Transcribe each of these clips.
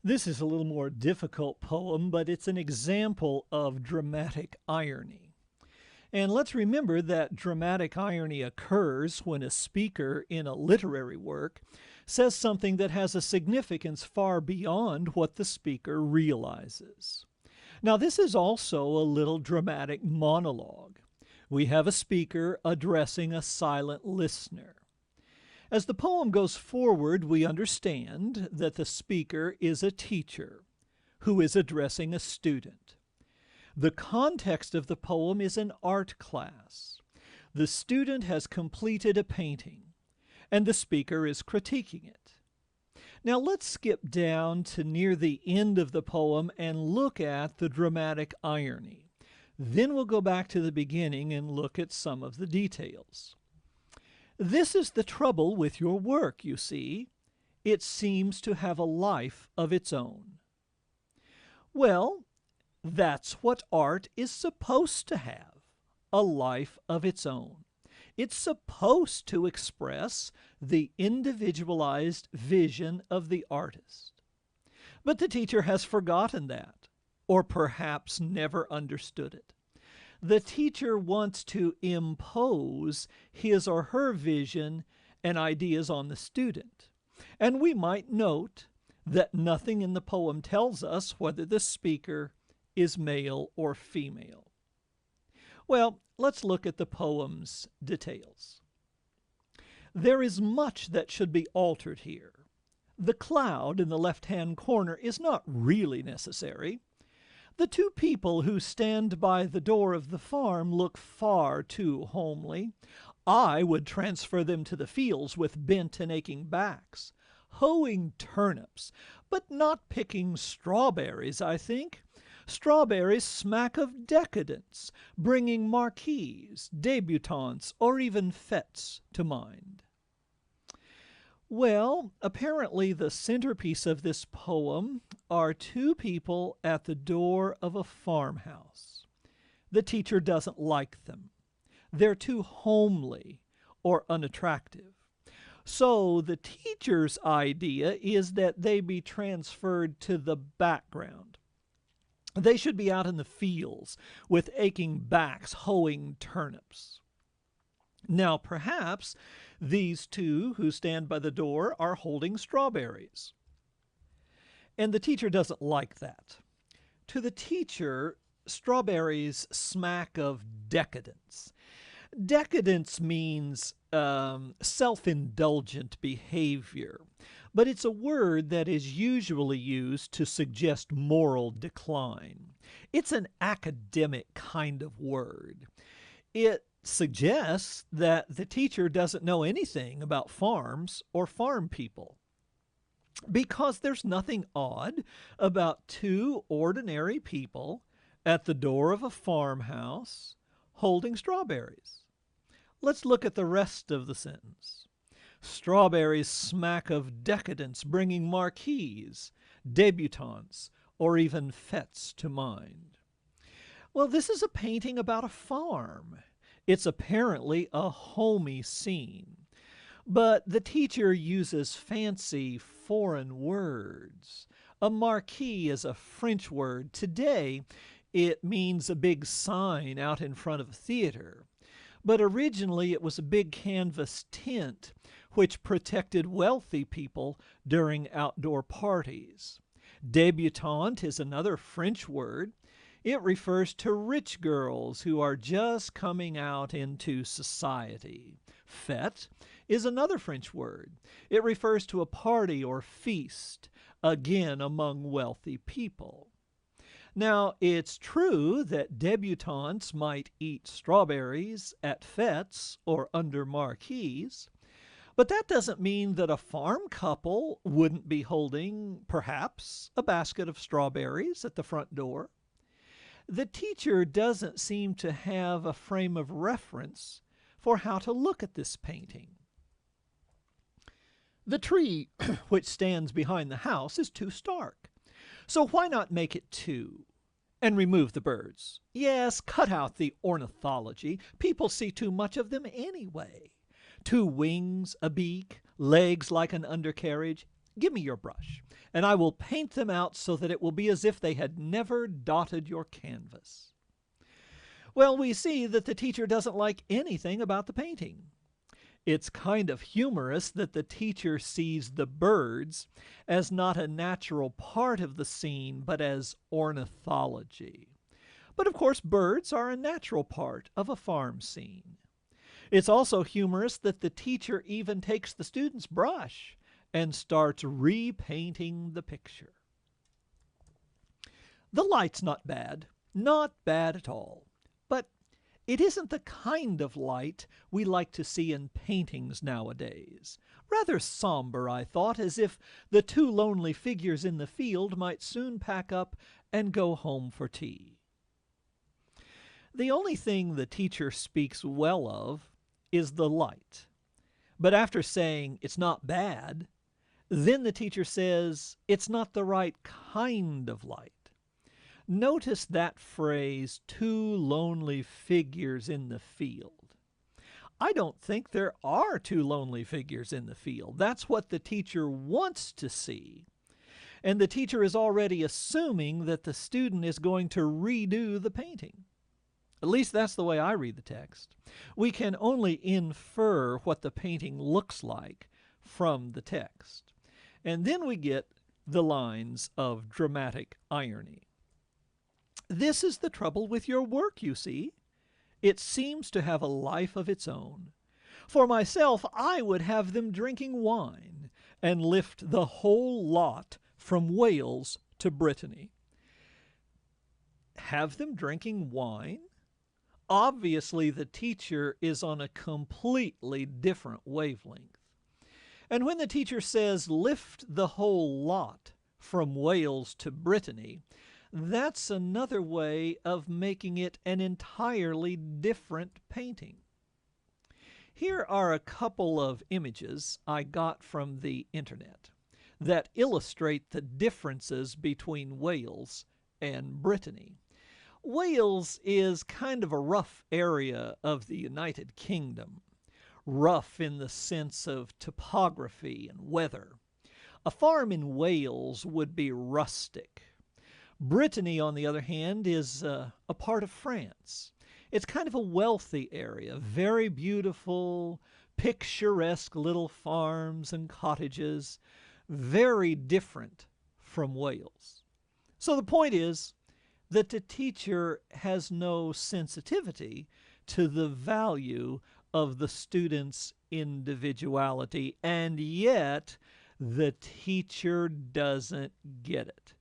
This is a little more difficult poem, but it's an example of dramatic irony. And let's remember that dramatic irony occurs when a speaker in a literary work says something that has a significance far beyond what the speaker realizes. Now, this is also a little dramatic monologue. We have a speaker addressing a silent listener. As the poem goes forward, we understand that the speaker is a teacher who is addressing a student. The context of the poem is an art class. The student has completed a painting, and the speaker is critiquing it. Now let's skip down to near the end of the poem and look at the dramatic irony. Then we'll go back to the beginning and look at some of the details. This is the trouble with your work, you see. It seems to have a life of its own. Well, that's what art is supposed to have, a life of its own. It's supposed to express the individualized vision of the artist. But the teacher has forgotten that, or perhaps never understood it. The teacher wants to impose his or her vision and ideas on the student. And we might note that nothing in the poem tells us whether the speaker is male or female. Well, let's look at the poem's details. There is much that should be altered here. The cloud in the left-hand corner is not really necessary. The two people who stand by the door of the farm look far too homely. I would transfer them to the fields with bent and aching backs, hoeing turnips, but not picking strawberries, I think. Strawberries smack of decadence, bringing marquises, debutantes, or even fetes to mind. Well, apparently the centerpiece of this poem are two people at the door of a farmhouse. The teacher doesn't like them. They're too homely or unattractive. So the teacher's idea is that they be transferred to the background. They should be out in the fields with aching backs hoeing turnips. Now, perhaps these two who stand by the door are holding strawberries. And the teacher doesn't like that. To the teacher, strawberries smack of decadence. Decadence means self-indulgent behavior, but it's a word that is usually used to suggest moral decline. It's an academic kind of word. It suggests that the teacher doesn't know anything about farms or farm people, because there's nothing odd about two ordinary people at the door of a farmhouse holding strawberries. Let's look at the rest of the sentence. Strawberries smack of decadence, bringing marquises, debutantes, or even fetes to mind. Well, this is a painting about a farm. It's apparently a homey scene. But the teacher uses fancy foreign words. A marquee is a French word. Today, it means a big sign out in front of a theater. But originally, it was a big canvas tent which protected wealthy people during outdoor parties. Debutante is another French word. It refers to rich girls who are just coming out into society. Fête is another French word. It refers to a party or feast, again among wealthy people. Now, it's true that debutantes might eat strawberries at fêtes or under marquees, but that doesn't mean that a farm couple wouldn't be holding, perhaps, a basket of strawberries at the front door. The teacher doesn't seem to have a frame of reference for how to look at this painting. The tree which stands behind the house is too stark. So why not make it two and remove the birds? Yes, cut out the ornithology. People see too much of them anyway. Two wings, a beak, legs like an undercarriage. Give me your brush, and I will paint them out so that it will be as if they had never dotted your canvas. Well, we see that the teacher doesn't like anything about the painting. It's kind of humorous that the teacher sees the birds as not a natural part of the scene, but as ornithology. But of course, birds are a natural part of a farm scene. It's also humorous that the teacher even takes the student's brush and starts repainting the picture. The light's not bad at all. But it isn't the kind of light we like to see in paintings nowadays. Rather somber, I thought, as if the two lonely figures in the field might soon pack up and go home for tea. The only thing the teacher speaks well of is the light. But after saying it's not bad, then the teacher says it's not the right kind of light. Notice that phrase, two lonely figures in the field. I don't think there are two lonely figures in the field. That's what the teacher wants to see. And the teacher is already assuming that the student is going to redo the painting. At least that's the way I read the text. We can only infer what the painting looks like from the text. And then we get the lines of dramatic irony. This is the trouble with your work, you see. It seems to have a life of its own. For myself, I would have them drinking wine and lift the whole lot from Wales to Brittany. Have them drinking wine? Obviously, the teacher is on a completely different wavelength. And when the teacher says, lift the whole lot from Wales to Brittany, that's another way of making it an entirely different painting. Here are a couple of images I got from the internet that illustrate the differences between Wales and Brittany. Wales is kind of a rough area of the United Kingdom. Rough in the sense of topography and weather. A farm in Wales would be rustic. Brittany, on the other hand, is a part of France. It's kind of a wealthy area, very beautiful, picturesque little farms and cottages, very different from Wales. So the point is that the teacher has no sensitivity to the value of the student's individuality, and yet the teacher doesn't get it.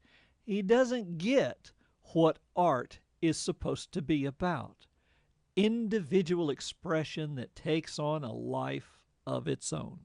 He doesn't get what art is supposed to be about. Individual expression that takes on a life of its own.